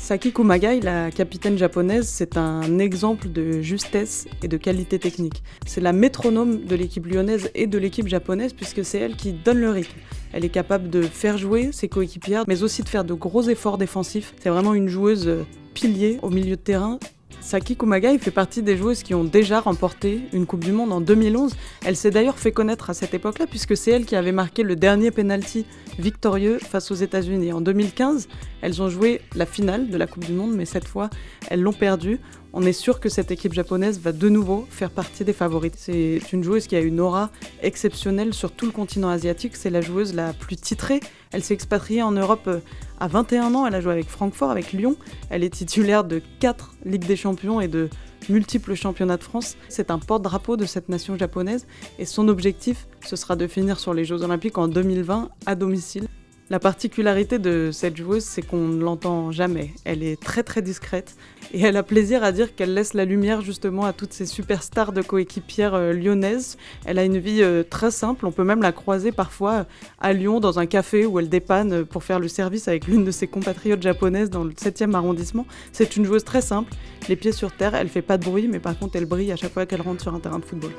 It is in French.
Saki Kumagai, la capitaine japonaise, c'est un exemple de justesse et de qualité technique. C'est la métronome de l'équipe lyonnaise et de l'équipe japonaise puisque c'est elle qui donne le rythme. Elle est capable de faire jouer ses coéquipières, mais aussi de faire de gros efforts défensifs. C'est vraiment une joueuse pilier au milieu de terrain. Saki Kumagai fait partie des joueuses qui ont déjà remporté une Coupe du Monde en 2011. Elle s'est d'ailleurs fait connaître à cette époque-là puisque c'est elle qui avait marqué le dernier penalty victorieux face aux États-Unis. En 2015, elles ont joué la finale de la Coupe du Monde, mais cette fois, elles l'ont perdue. On est sûr que cette équipe japonaise va de nouveau faire partie des favorites. C'est une joueuse qui a une aura exceptionnelle sur tout le continent asiatique. C'est la joueuse la plus titrée. Elle s'est expatriée en Europe à 21 ans. Elle a joué avec Francfort, avec Lyon. Elle est titulaire de 4 Ligues des Champions et de multiples championnats de France. C'est un porte-drapeau de cette nation japonaise et son objectif, ce sera de finir sur les Jeux Olympiques en 2020 à domicile. La particularité de cette joueuse, c'est qu'on ne l'entend jamais. Elle est très très discrète et elle a plaisir à dire qu'elle laisse la lumière justement à toutes ces superstars de coéquipières lyonnaises. Elle a une vie très simple, on peut même la croiser parfois à Lyon dans un café où elle dépanne pour faire le service avec l'une de ses compatriotes japonaises dans le 7e arrondissement. C'est une joueuse très simple, les pieds sur terre, elle fait pas de bruit mais par contre elle brille à chaque fois qu'elle rentre sur un terrain de football.